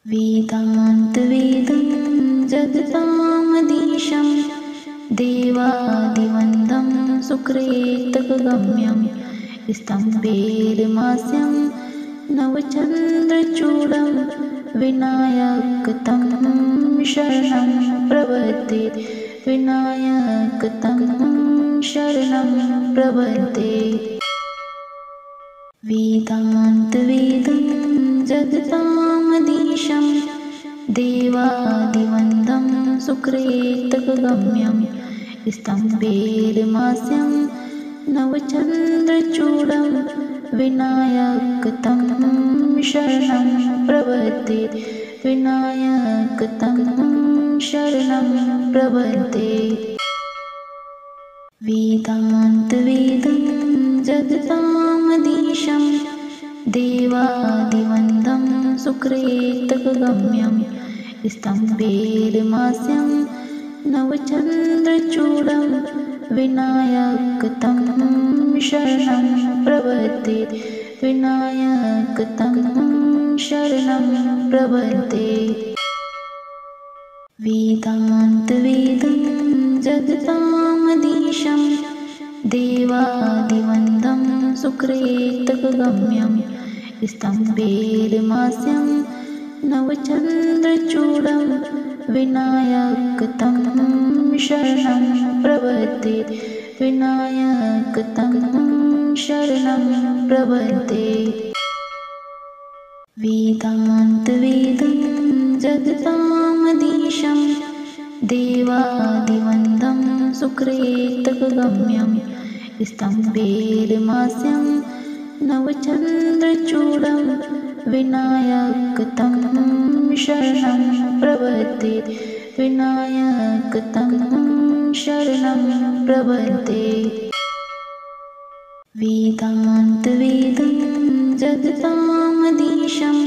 वेदान्तवेदं जगतामधीशं देवादिवन्दं सुकृतगम्यं स्तम्भेर्मास्यं नवचन्द्रचूडं विनायकतं शरणं प्रपद्ये विनायकतं शरणं प्रपद्ये। वेदान्तवेदं जगतामधीशं देवादिवन्दं सुकृतगम्यं स्तम्भेर्मास्यं नवचन्द्रचूडं विनायकतं शरणं प्रपद्ये विनायकतं शरणं प्रपद्ये। वेदान्तवेदं जगतामधीशं देवादिवन्दं सुकृतगम्यं स्तम्भेर्मास्यं नवचन्द्रचूडं विनायकतं शरणं प्रपद्ये विनायकतं शरणं प्रपद्ये। वेदान्तवेदं जगतामधीशं देवादिवन्दं सुकृतगम्यं स्तम्भेर्मास्यं नवचन्द्रचूडं विनायकतं शरणं प्रपद्ये विनायकतं शरणं प्रपद्ये। वेदान्तवेदं जगतामधीशं देवादिवन्दं सुकृतगम्यं स्तम्भेर्मास्यं नवचन्द्रचूडं विनायकतं शरणं प्रपद्ये विनायकतं शरणं प्रपद्ये। वेदान्तवेदं जगतामधीशं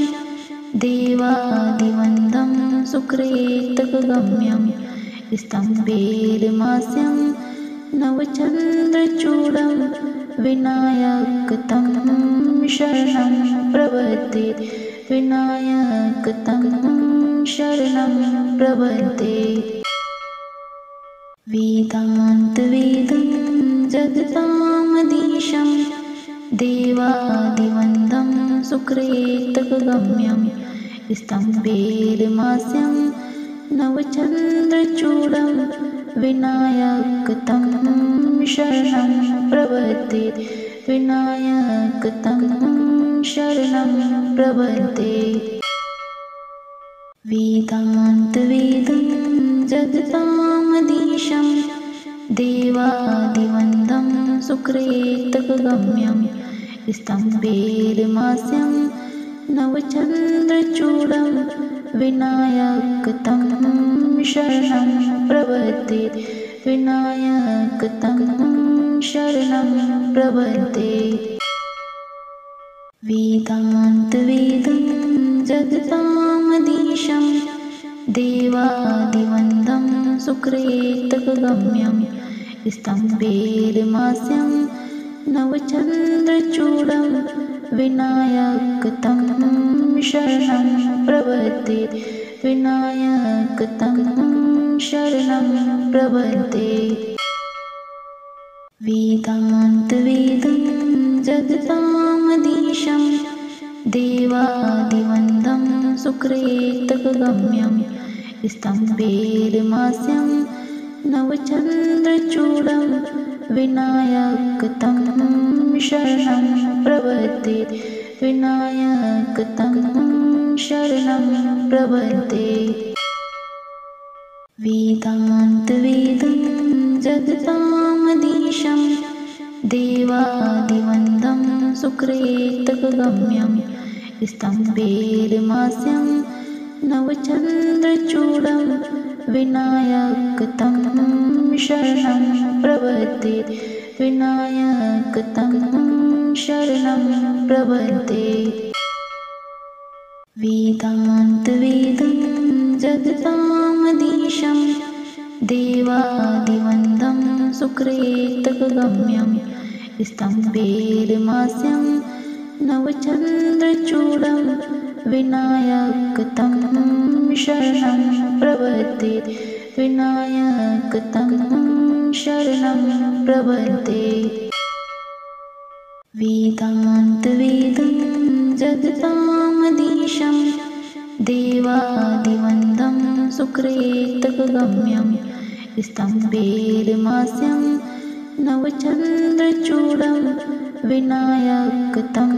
देवादिवन्दं सुकृतगम्यं स्तम्भेर्मास्यं नवचन्द्रचूडं विनायकतं शरणं प्रपद्ये विनायकतं शरणं प्रपद्ये। वेदान्तवेदं जगतामधीशं देवादिवन्दं सुकृतगम्यं स्तम्भेर्मास्यं नवचन्द्रचूडं विनायकतं शरणं प्रपद्ये विनायकतं शरणं प्रपद्ये। वेदान्तवेदं जगतामधीशं देवादिवन्दं सुकृतगम्यं स्तम्भेर्मास्यं नवचन्द्रचूडं विनायकतं शरणं प्रपद्ये विनायकतं शरणं प्रपद्ये। वेदान्तवेदं जगतामधीशं देवादिवन्दं सुकृतगम्यं स्तम्भेर्मास्यं नवचन्द्रचूडं विनायकतं शरणं प्रपद्ये विनायकतं शरणं प्रपद्ये। वेदान्तवेदं जगतामधीशं देवादिवन्दं सुकृतगम्यं स्तम्भेर्मास्यं नवचन्द्रचूडं विनायकतं शरणं प्रपद्ये विनायकतं शरणं प्रपद्ये। वेदान्तवेदं जगतामधीशं देवादिवन्दं सुकृतगम्यं स्तम्भेर्मास्यं नवचन्द्रचूडं विनायकतं शरणं प्रपद्ये विनायकतं शरणं प्रपद्ये। वेदान्तवेदं जगतामधीशं देवादिवन्दं सुकृतगम्यं स्तम्भेर्मास्यं नवचन्द्रचूडं विनायकतं शरणं प्रपद्ये विनायकतं शरणं प्रपद्ये वेदान्तवेदं जगतामधीशं देवादिवन्दं सुकृतगम्यं स्तम्भेर्मास्यं नवचन्द्रचूडं विनायकतं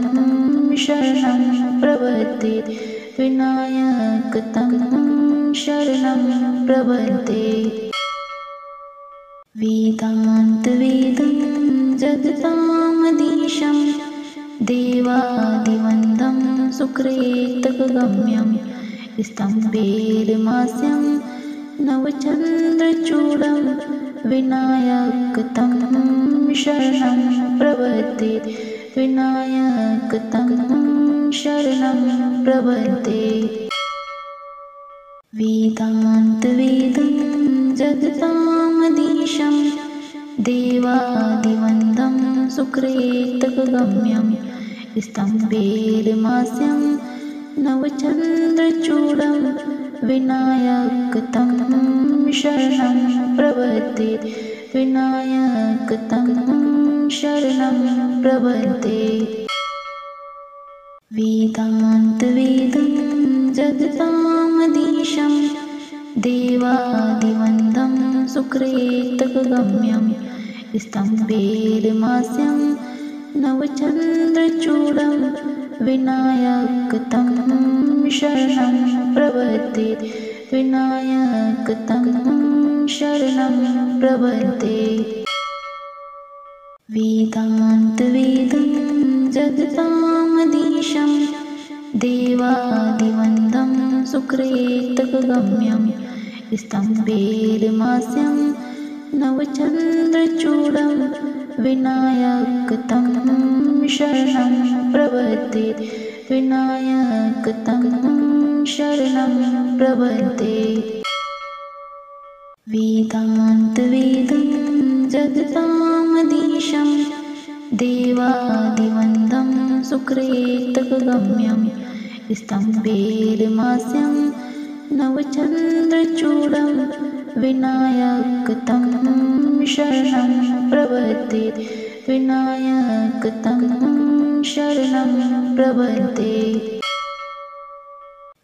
शरणं प्रपद्ये विनायकतं शरणं प्रपद्ये वेदान्तवेदं जगतामधीशं देवादिवन्दं सुकृतगम्यं स्तम्भेर्मास्यं नवचन्द्रचूडं विनायकतं शरणं प्रपद्ये विनायकतं शरणं प्रपद्ये वेदान्तवेदं जगतामधीशं देवादिवन्दं सुकृतगम्यं स्तम्भेर्मास्यं नवचन्द्रचूडं विनायकतं शरणं प्रपद्ये विनायकतं शरणं प्रपद्ये वेदान्तवेदं जगतामधीशं देवादिवन्दं सुकृतगम्यं स्तम्भेर्मास्यं नवचन्द्रचूडं विनायकतं शरणं प्रपद्ये विनायकतं शरणं प्रपद्ये वेदान्तवेदं जगतामधीशं देवादिवन्दं सुकृतगम्यं स्तम्भेर्मास्यं नवचन्द्रचूडं विनायकतं शरणं प्रपद्ये विनायकतं शरणं प्रपद्ये वेदान्तवेदं जगतामधीशं देवादिवन्दं सुकृतगम्यं स्तम्भेर्मास्यं नवचन्द्रचूडं विनायकतं शरणं प्रपद्ये विनायकतं शरणं प्रपद्ये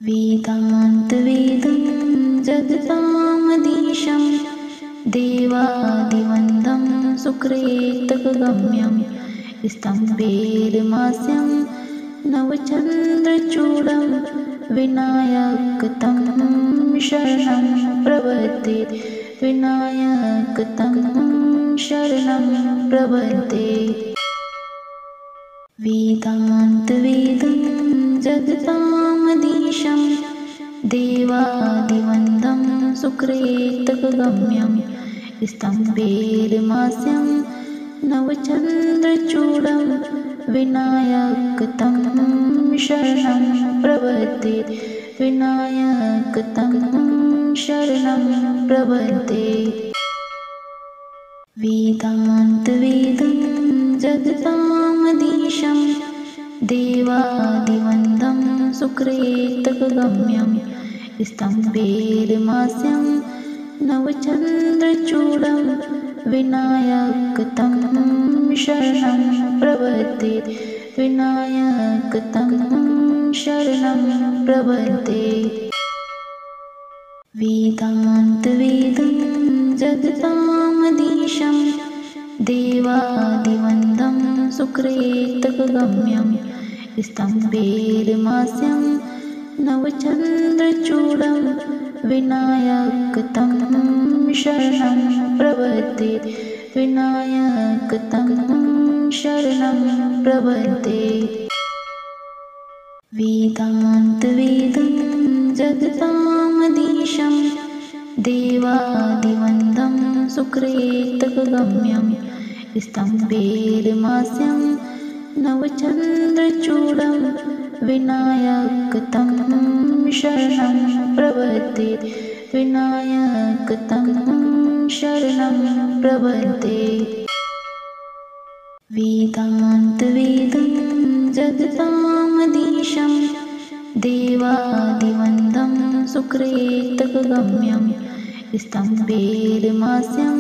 वेदान्तवेदं जगतामधीशं देवादिवन्दं सुकृतगम्यं स्तम्भेर्मास्यं नवचन्द्रचूडं विनायकतं शरणं प्रपद्ये विनायकतं शरणं प्रपद्ये वेदान्तवेदं जगतामधीशं देवादिवन्दं सुकृतगम्यं स्तम्भेर्मास्यं नवचन्द्रचूडं विनायकतं शरणं प्रपद्ये विनायकतं शरणं प्रपद्ये वेदान्तवेदं जगतामधीशं देवादिवन्दं सुकृतगम्यं स्तम्भेर्मास्यं नवचन्द्रचूडं विनायकतं शरणं प्रपद्ये विनायकतं शरणं प्रपद्ये वेदान्तवेदं जगतामधीशं देवादिवन्दं सुकृतगम्यं स्तम्भेर्मास्यं नवचन्द्रचूडं विनायकतं शरणं प्रपद्ये विनायकतं शरणं प्रपद्ये वेदान्तवेदं जगतामधीशं देवादिवन्दं सुकृतगम्यं स्तम्भेर्मास्यं नवचन्द्रचूडं विनायकतं शरणं प्रपद्ये विनायकतं शरणं प्रपद्ये वेदान्तवेदं जगतामधीशं देवादिवन्दं सुकृतगम्यं स्तम्भेर्मास्यं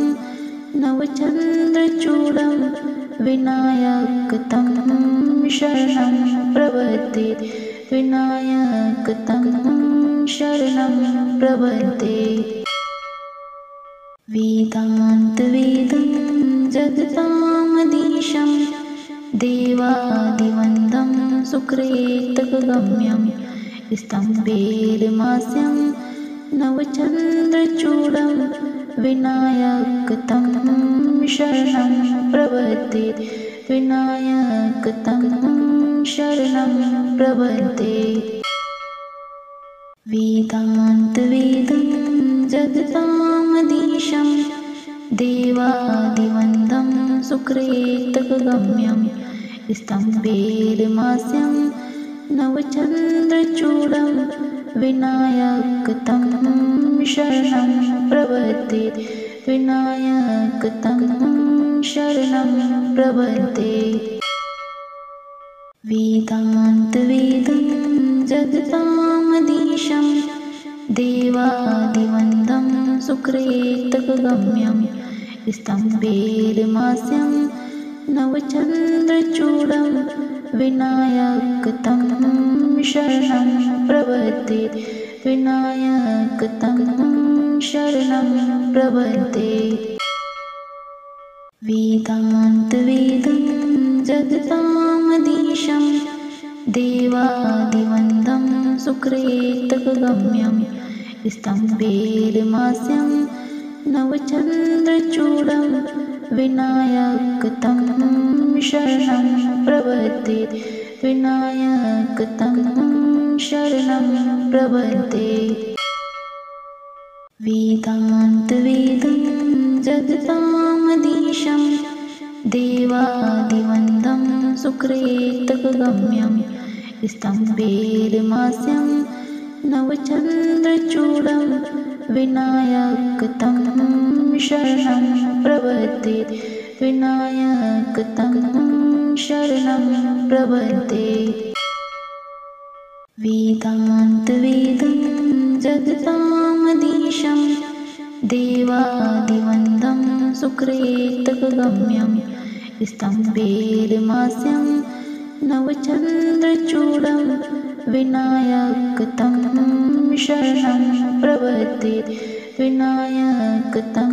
नवचन्द्रचूडं विनायकतं शरणं प्रपद्ये विनायकतं शरणं प्रपद्ये वेदान्तवेदं जगतामधीशं देवादिवन्दं सुकृतगम्यं स्तम्भेर्मास्यं नवचन्द्रचूडं विनायकतं शरणं प्रपद्ये विनायकतं शरणं प्रपद्ये वेदान्तवेदं जगतामधीशं देवादिवन्दं सुकृतगम्यं स्तम्भेर्मास्यं नवचन्द्रचूडं विनायकतं शरणं प्रपद्ये विनायकतं शरणं प्रपद्ये वेदान्तवेदं जगतामधीशं देवादिवन्दं सुकृतगम्यं स्तम्भेर्मास्यं नवचन्द्रचूडं विनायकतं शरणं प्रपद्ये विनायकतं शरणं प्रपद्ये वेदान्तवेदं जगतामधीशं देवादिवन्दं सुकृतगम्यं स्तम्भेर्मास्यं नवचन्द्रचूडं विनायकतं शरणं प्रपद्ये विनायकतं शरणं प्रपद्ये वेदान्तवेदं जगतामधीशं देवादिवन्दं सुकृतगम्यं स्तम्भेर्मास्यं नवचन्द्रचूडं विनायकतं शरणं प्रपद्ये विनायकतं शरणं प्रपद्ये वेदान्तवेदं जगतामधीशं देवादिवन्दं सुकृतगम्यं स्तम्भेर्मास्यं नवचन्द्रचूडं विनायकतं शरणं प्रपद्ये विनायकतं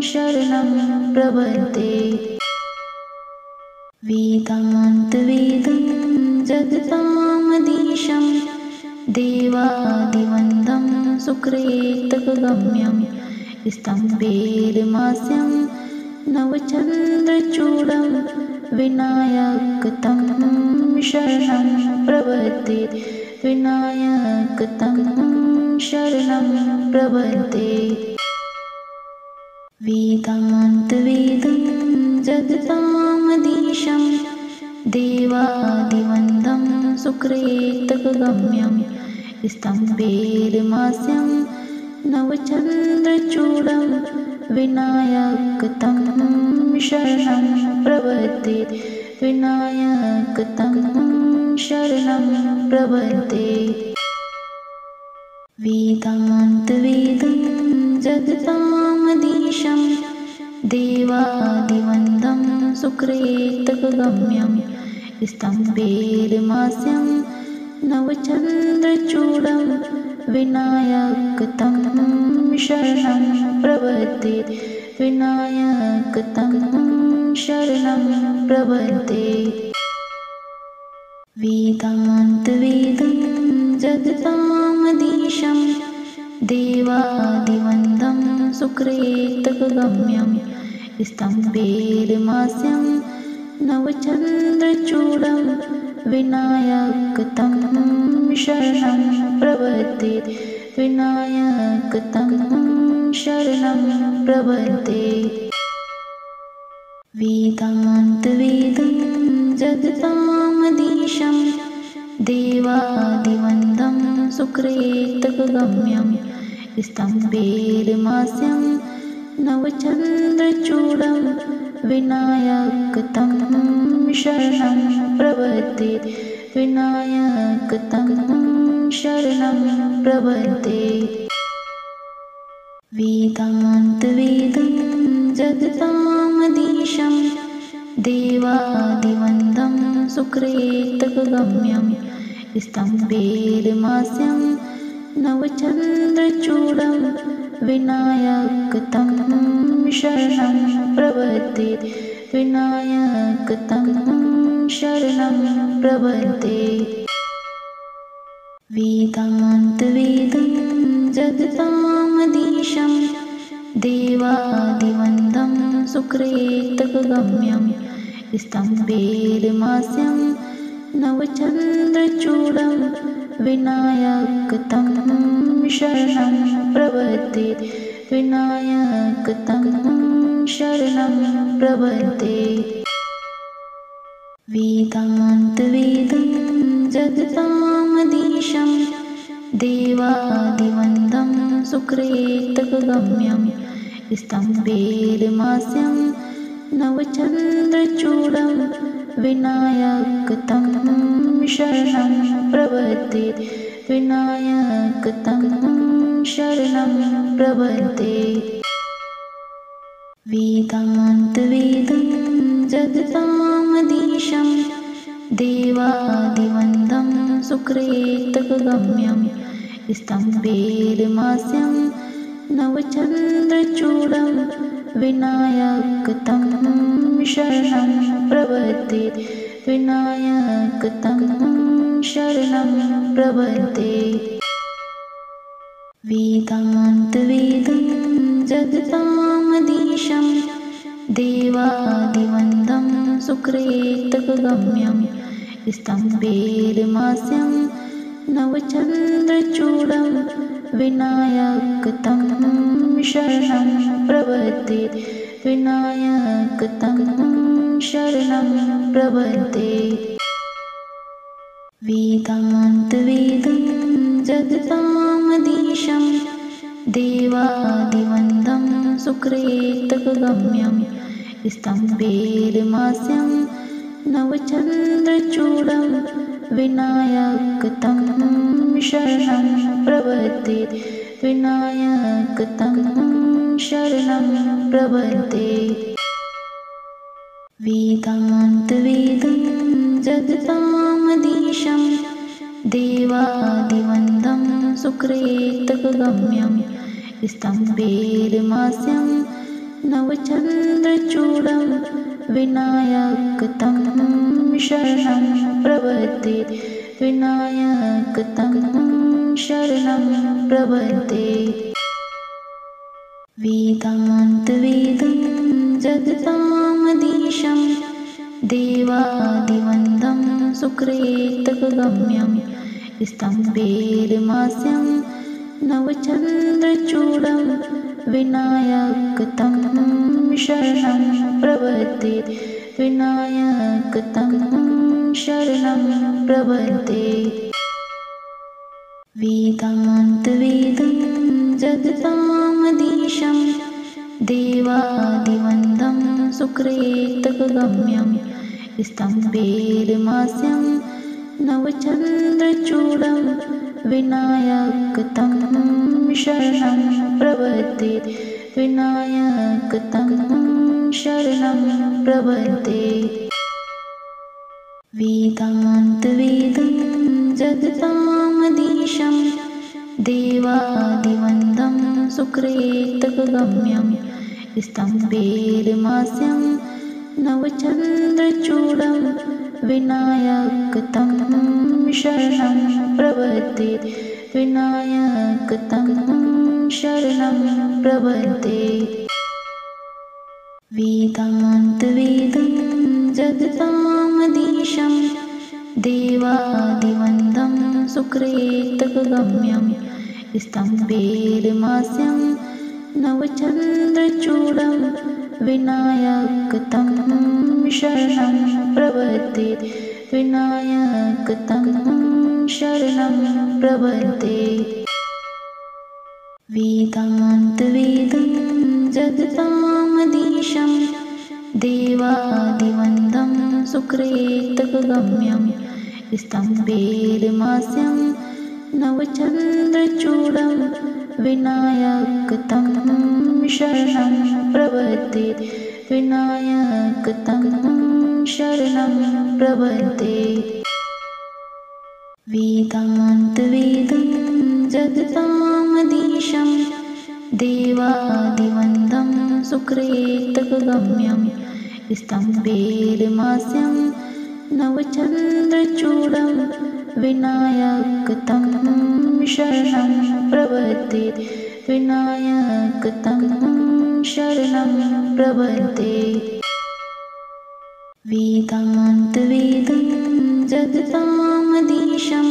शरणं प्रपद्ये वेदान्तवेदं जगतामधीशं देवादिवन्दं सुकृतगम्यं स्तम्भेर्मास्यं नवचन्द्रचूडं विनायकतं शरणं प्रपद्ये विनायकतं शरणं प्रपद्ये वेदान्तवेदं जगतामधीशं देवादिवन्दं सुकृतगम्यं स्तम्भेर्मास्यं नवचन्द्रचूडं विनायकतं शरणं प्रपद्ये विनायकतं शरणं प्रपद्ये वेदान्तवेदं जगतामधीशं देवादिवन्दं सुकृतगम्यं स्तम्भेर्मास्यं नवचन्द्रचूडं विनायकतं शरणं प्रपद्ये विनायकतं शरणं प्रपद्ये वेदान्तवेदं जगतामधीशं देवादिवन्दं सुकृतगम्यं स्तम्भेर्मास्यं नवचन्द्रचूडं विनायकतं शरणं प्रपद्ये विनायकतं शरणं प्रपद्ये वेदान्तवेदं जगतामधीशं देवादिवन्दं सुकृतगम्यं स्तम्भेर्मास्यं नवचन्द्रचूडं विनायकतं शरणं प्रपद्ये विनायकतं शरणं प्रपद्ये। वेदान्तवेदं जगतामधीशं देवादिवन्दं सुकृतगम्यं स्तम्भेर्मास्यं नवचन्द्रचूडं विनायकतं शरणं प्रपद्ये। विनायकतं शरणं प्रपद्ये। वेदान्तवेदं जगतामधीशं देवादिवन्दं सुकृतगम्यं स्तम्भेर्मास्यं नवचन्द्रचूडं विनायकतं शरणं प्रपद्ये। विनायकतं शरणं प्रपद्ये। वेदान्तवेदं जगतामधीशं देवादिवन्दं सुकृतगम्यं स्तम्भेर्मास्यं नवचन्द्रचूडं विनायकतं शरणं प्रपद्ये। विनायकतं शरणं प्रपद्ये। वेदान्तवेदं जगतामधीशं देवादिवन्दं सुकृतगम्यं स्तम्भेर्मास्यं नवचन्द्रचूडं विनायकतं शरणं प्रपद्ये। विनायकतं शरणं प्रपद्ये। वेदान्तवेदं जगतामधीशं देवादिवन्दं सुकृतगम्यं स्तम्भेर्मास्यं नवचन्द्रचूडं विनायकतं शरणं प्रपद्ये। विनायकतं शरणं प्रपद्ये। वेदान्तवेदं जगतामधीशं देवादिवन्दं सुकृतगम्यं स्तम्भेर्मास्यं नवचन्द्रचूडं विनायकतं शरणं प्रपद्ये। विनायकतं शरणं प्रपद्ये। वेदान्तवेदं जगतामधीशं देवादिवन्दं सुकृतगम्यं स्तम्भेर्मास्यं नवचन्द्रचूडं विनायकतं शरणं प्रपद्ये। विनायकतं शरणं प्रपद्ये। वेदान्तवेदं जगतामधीशं देवादिवन्दं सुकृतगम्यं स्तम्भेर्मास्यं नवचन्द्रचूडं विनायकतं शरणं प्रपद्ये। विनायकतं शरणं प्रपद्ये। वेदान्तवेदं जगतामधीशं देवादिवन्दं सुकृतगम्यं स्तम्भेर्मास्यं नवचन्द्रचूडं विनायकतं शरणं प्रपद्ये। विनायकतं शरणं प्रपद्ये। वेदान्तवेदं जगतामधीशं देवादिवन्दं सुकृतगम्यं स्तम्भेर्मास्यं नवचन्द्रचूडं विनायकतं शरणं प्रपद्ये। विनायकतं शरणं प्रपद्ये। वेदान्तवेदं जगतामधीशं देवादिवन्दं सुकृतगम्यं स्तम्भेर्मास्यं नवचन्द्रचूडं विनायकतं शरणं प्रपद्ये। विनायकतं शरणं प्रपद्ये। वेदान्तवेदं जगतामधीशं देवादिवन्दं सुकृतगम्यं स्तम्भेर्मास्यं नवचन्द्रचूडं विनायकतं शरणं प्रपद्ये विनायकतं शरणं प्रपद्ये वेदान्तवेदं जगतामधीशं देवादिवन्दं सुकृतगम्यं स्तम्भेर्मास्यं नवचन्द्रचूडं विनायकतं शरणं प्रपद्ये विनायकतं शरणं प्रपद्ये वेदान्तवेदं जगतामधीशं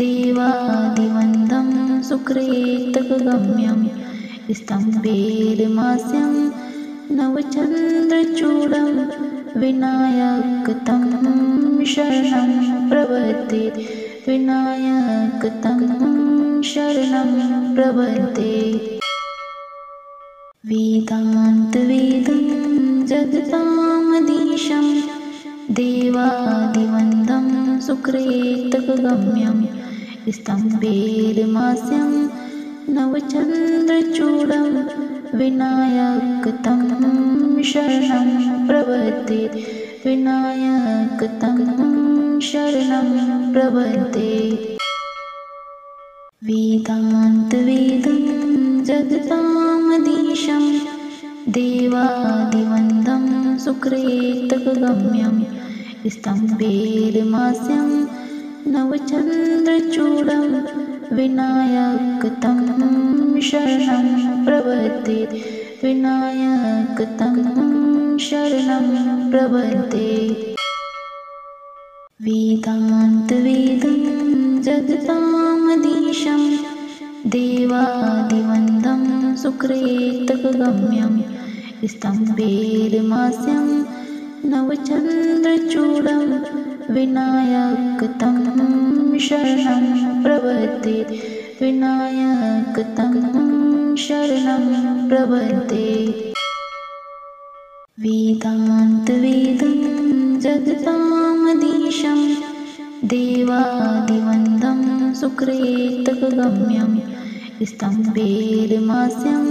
देवादिवन्दं सुकृतगम्यं स्तम्भेर्मास्यं नवचन्द्रचूडं विनायकतं शरणं प्रपद्ये विनायकतं शरणं प्रपद्ये वेदान्तवेदं जगतामधीशं देवादिवन्दं सुकृतगम्यं स्तम्भेर्मास्यं नवचन्द्रचूडं विनायकतं शरणं प्रपद्ये विनायकतं शरणं प्रपद्ये वेदान्तवेदं जगतामधीशं देवादिवन्दं सुकृतगम्यं स्तम्भेर्मास्यं नवचन्द्रचूडं विनायकतं शरणं प्रपद्ये विनायकतं शरणं प्रपद्ये वेदान्तवेदं जगतामधीशं देवादिवन्दं सुकृतगम्यं स्तम्भेर्मास्यं नवचन्द्रचूडं विनायकतं शरणं प्रपद्ये विनायकतं शरणं प्रपद्ये वेदान्तवेदं जगतामधीशं देवादिवन्दं सुकृतगम्यं स्तम्भेर्मास्यं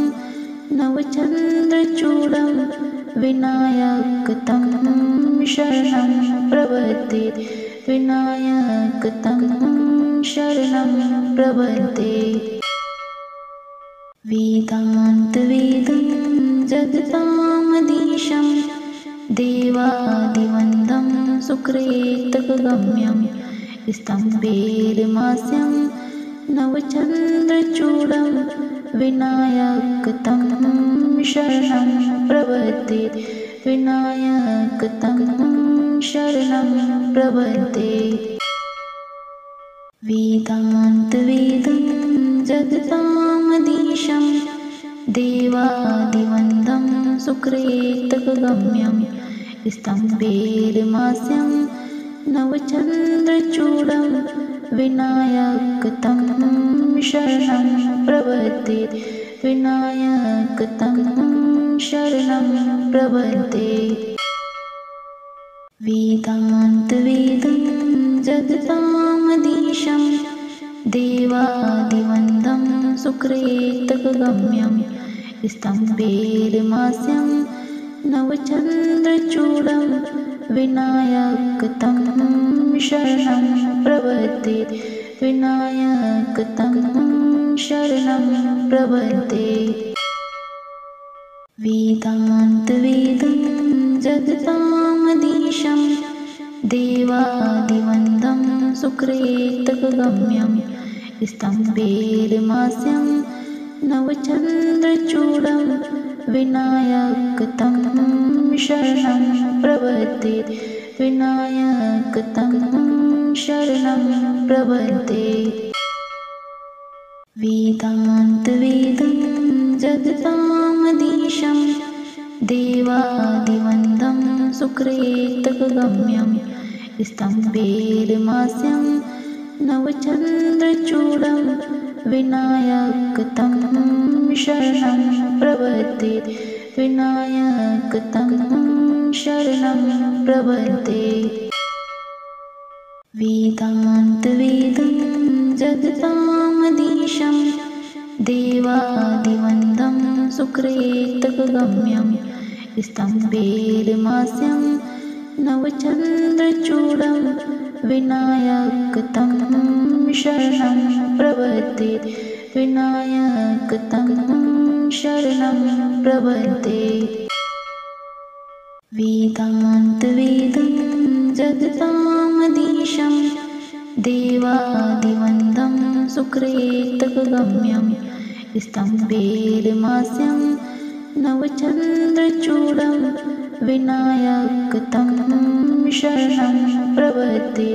नवचन्द्रचूडं विनायकतं शरणं प्रपद्ये विनायकतं शरणं प्रपद्ये वेदान्तवेदं जगतामधीशं देवादिवन्दं सुकृतगम्यं स्तम्भेर्मास्यं नवचन्द्रचूडं विनायकतं शरणं प्रपद्ये विनायकतं शरणं प्रपद्ये वेदान्तवेदं जगतामधीशं देवादिवन्दं सुकृतगम्यं स्तम्भेर्मास्यं नवचन्द्रचूडं विनायकतं शरणं प्रपद्ये विनायकतं शरणं प्रपद्ये वेदान्तवेदं जगतामधीशं देवादिवन्दं सुकृतगम्यं स्तम्भेर्मास्यं नवचन्द्रचूडं विनायकतं शरणं प्रपद्ये विनायकतं शरणं प्रपद्ये वेदान्तवेदं जगतामधीशं देवादिवन्दं सुकृतगम्यं स्तम्भेर्मास्यं नवचन्द्रचूडं विनायकतं शरणं प्रपद्ये विनायकतं शरणं प्रपद्ये वेदान्तवेदं जगतामधीशं देवादिवन्दं सुकृतगम्यं स्तम्भेर्मास्यं नवचन्द्रचूडं विनायकतं शरणं प्रपद्ये विनायकतं शरणं प्रपद्ये वेदान्तवेदं जगतामधीशं देवादिवन्दं सुकृतगम्यं स्तम्भेर्मास्यं नवचन्द्रचूडं विनायकतं शरणं प्रपद्ये विनायकतं शरणं प्रपद्ये वेदान्तवेदं जगतामधीशं देवादिवन्दं सुकृतगम्यं स्तम्भेर्मास्यं नवचन्द्रचूडं विनायकतं शरणं प्रपद्ये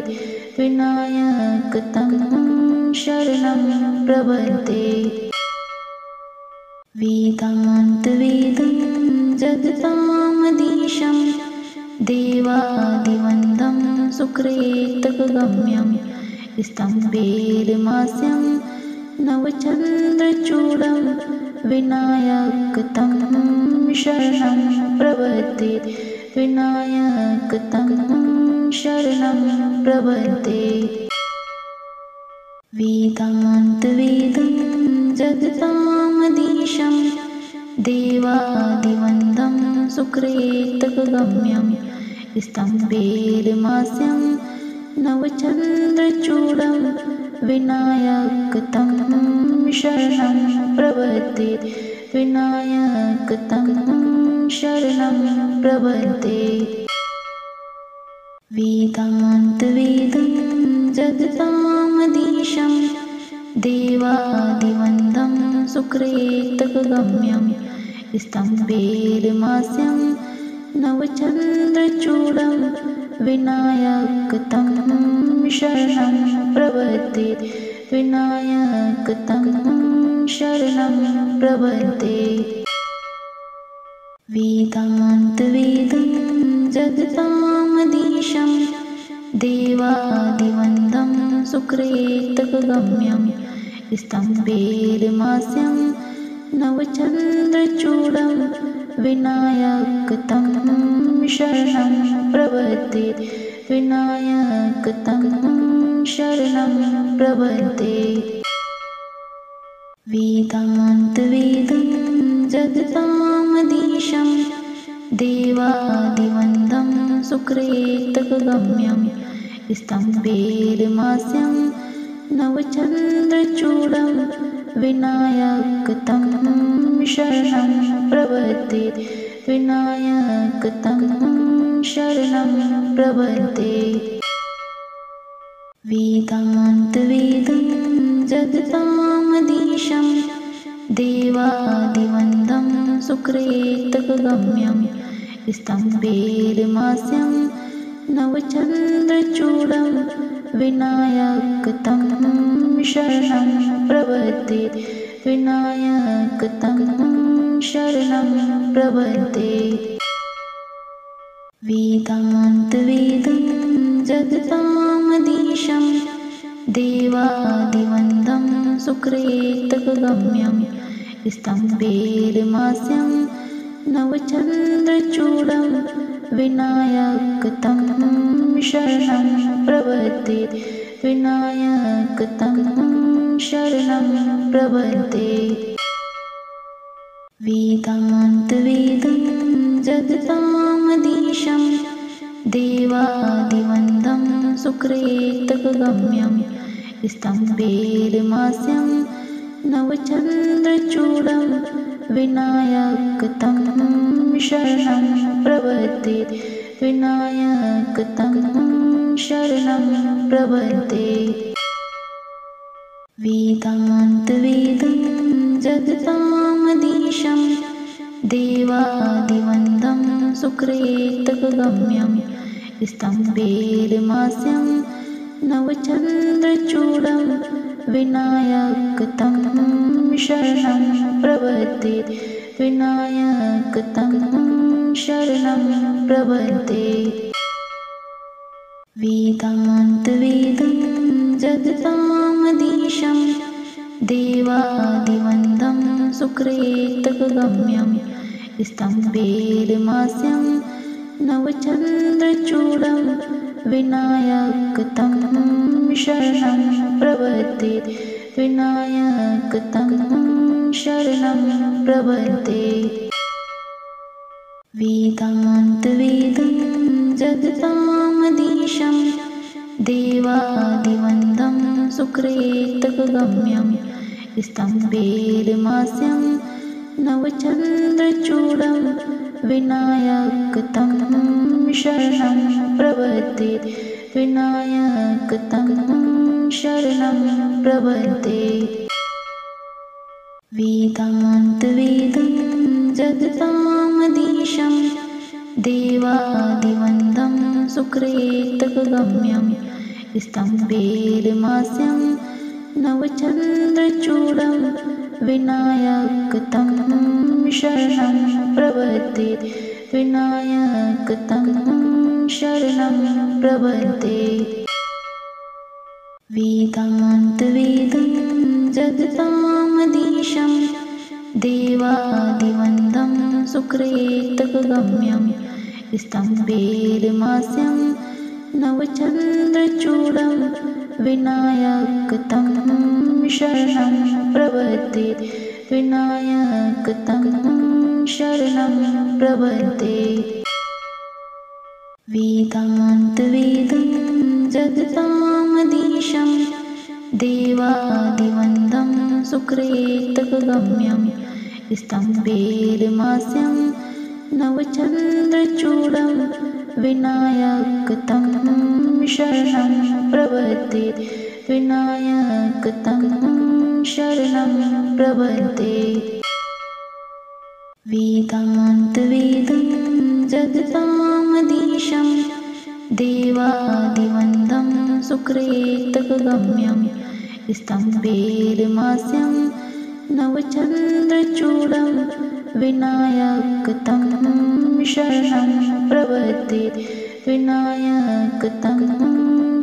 विनायकतं शरणं प्रपद्ये वेदान्तवेदं जगतामधीशं देवादिवन्दं सुकृतगम्यं स्तम्भेर्मास्यं नवचन्द्रचूडं विनायकतं शरणं प्रपद्ये विनायकतं शरणं प्रपद्ये वेदान्तवेदं जगतामधीशं देवादिवन्दं सुकृतगम्यं स्तम्भेर्मास्यं नवचन्द्रचूडं विनायकतं शरणं प्रपद्ये विनायकतं शरणं प्रपद्ये वेदान्तवेदं जगतामधीशं देवादिवन्दं सुकृतगम्यं स्तम्भेर्मास्यं नवचन्द्रचूडं विनायकतं शरणं प्रपद्ये विनायकतं शरणं प्रपद्ये वेदान्तवेदं जगतामधीशं देवादिवन्दं सुकृतगम्यं स्तम्भेर्मास्यं नवचन्द्रचूडं विनायकतं शरणं प्रपद्ये विनायकतं शरणं प्रपद्ये वेदान्तवेदं जगतामधीशं देवादिवन्दं सुकृतगम्यं स्तम्भेर्मास्यं नवचन्द्रचूडं विनायकतं शरणं प्रपद्ये विनायकतं शरणं प्रपद्ये वेदान्तवेदं जगतामधीशं देवादिवन्दं सुकृतगम्यं स्तम्भेर्मास्यं नवचन्द्रचूडं विनायकतं शरणं प्रपद्ये विनायकतं शरणं प्रपद्ये वेदान्तवेदं जगतामधीशं देवादिवन्दं सुकृतगम्यं स्तम्भेर्मास्यं नवचन्द्रचूडं विनायकतं शरणं प्रपद्ये विनायकतं शरणं प्रपद्ये वेदान्तवेदं जगतामधीशं देवादिवन्दं सुकृतगम्यं स्तम्भेर्मास्यं नवचन्द्रचूडं विनायकतं शरणं प्रपद्ये विनायकतं शरणं प्रपद्ये वेदान्तवेदं जगतामधीशं देवादिवन्दं सुकृतगम्यं स्तम्भेर्मास्यं नवचन्द्रचूडं विनायकतं शरणं प्रपद्ये विनायकतं शरणं प्रपद्ये वेदान्तवेदं जगतामधीशं देवादिवन्दं सुकृतगम्यं स्तम्भेर्मास्यं नवचन्द्रचूडं विनायकतं शरणं प्रपद्ये विनायकतं शरणं प्रपद्ये वेदान्तवेदं जगतामधीशं देवादिवन्दं सुकृतगम्यं स्तम्भेर्मास्यं नवचन्द्रचूडं विनायकतं शरणं प्रपद्ये विनायकतं शरणं प्रपद्ये वेदान्तवेदं जगतामधीशं देवादिवन्दं सुकृतगम्यं स्तम्भेर्मास्यं नवचन्द्रचूडं विनायकतं शरणं प्रपद्ये विनायकतं शरणं प्रपद्ये वेदान्तवेदं जगतामधीशं देवादिवन्दं सुकृतगम्यं स्तम्भेर्मास्यं नवचन्द्रचूडं विनायकतं शरणं प्रपद्ये विनायकतं शरणं प्रपद्ये वेदान्तवेदं जगतामधीशं देवादिवन्दं सुकृतगम्यं स्तम्भेर्मास्यं नवचन्द्रचूडं विनायकतं शरणं प्रपद्ये विनायकतं शरणं प्रपद्ये वेदान्तवेदं जगतामधीशं देवादिवन्दं सुकृतगम्यं स्तम्भेर्मास्यं नवचन्द्रचूडं विनायकतं शरणं प्रपद्ये विनायकतं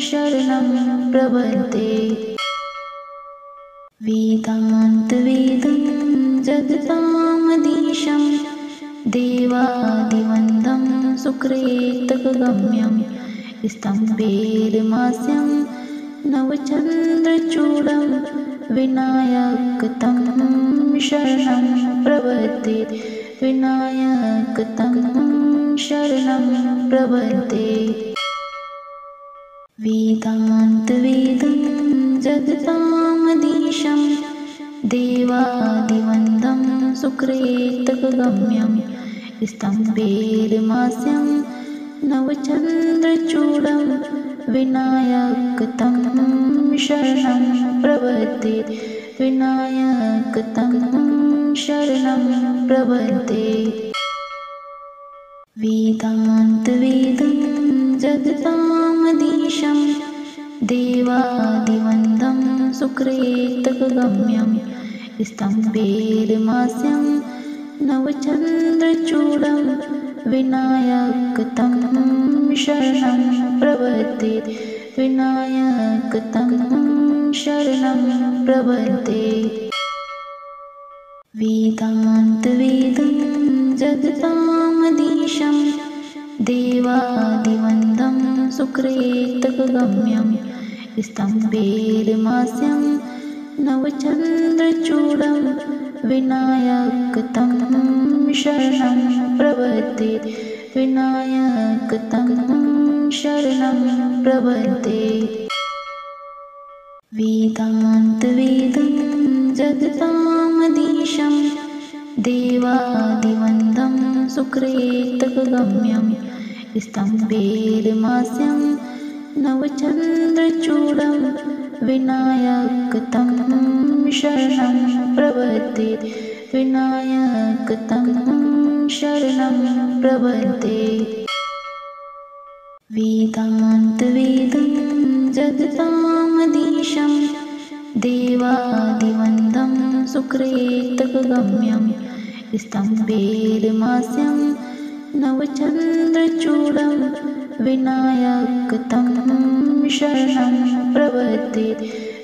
शरणं प्रपद्ये वेदान्तवेदं जगतामधीशं देवादिवन्दं सुकृतगम्यं स्तम्भेर्मास्यं नवचन्द्रचूडं विनायकतं शरणं प्रपद्ये विनायकतं शरणं प्रपद्ये वेदान्तवेदं जगतामधीशं देवादिवन्दं सुकृतगम्यं स्तम्भेर्मास्यं नवचन्द्रचूडं विनायकतं शरणं प्रपद्ये विनायकतं शरणं प्रपद्ये वेदान्तवेदं जगतामधीशं देवादिवन्दं सुकृतगम्यं स्तम्भेर्मास्यं नवचन्द्रचूडं विनायकतं शरणं प्रपद्ये विनायकतं शरणं प्रपद्ये वेदान्तवेदं जगतामधीशं देवादिवन्दं सुकृतगम्यं स्तम्भेर्मास्यं नवचन्द्रचूडं विनायकतं शरणं प्रपद्ये विनायकतं शरणं प्रपद्ये वेदान्तवेदं जगतामधीशं देवादिवन्दं सुकृतगम्यं स्तम्भेर्मास्यं नवचन्द्रचूडं विनायकतं शरणं प्रपद्ये विनायकतं शरणं प्रपद्ये वेदान्तवेदं जगतामधीशं देवादिवन्दं सुकृतगम्यं स्तम्भेर्मास्यं नवचन्द्रचूडं विनायकतं शरणं प्रपद्ये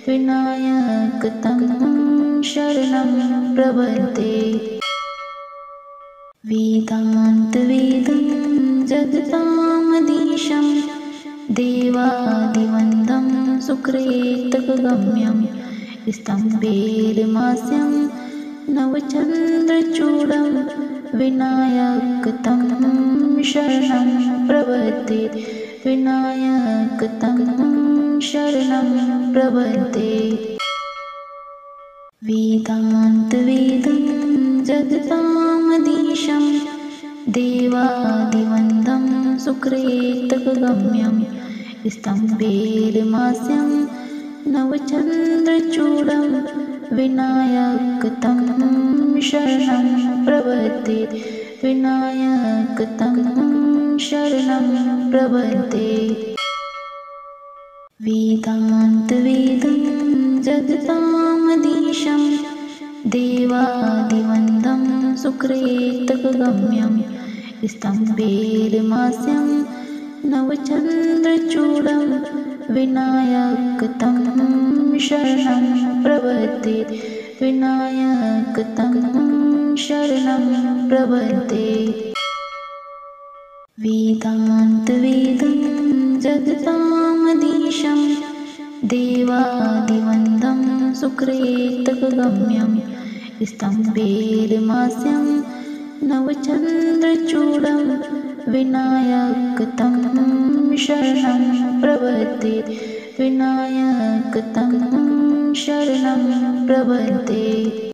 विनायकतं शरणं प्रपद्ये वेदान्तवेदं जगतामधीशं देवादिवन्दं सुकृतगम्यं स्तम्भेर्मास्यं नवचन्द्रचूडं विनायकतं शरणं प्रपद्ये विनायकतं शरणं प्रपद्ये। वेदान्तवेदं जगतामधीशं देवादिवन्दं सुकृतगम्यं स्तम्भेर्मास्यं नवचन्द्रचूडं विनायकतं शरणं प्रपद्ये विनायकतं शरणं प्रपद्ये। वेदान्तवेदं जगतामधीशं देवादिवन्दं सुकृतगम्यं स्तम्भेर्मास्यं नवचन्द्रचूडं विनायकतं शरणं प्रपद्ये विनायकतं शरणं प्रपद्ये। वेदान्तवेदं जगतामधीशं देवादिवन्दं सुकृतगम्यं स्तम्भेर्मास्यं नवचन्द्रचूडं विनायकतं शरणं प्रपद्ये विनायकतं शरणं प्रपद्ये।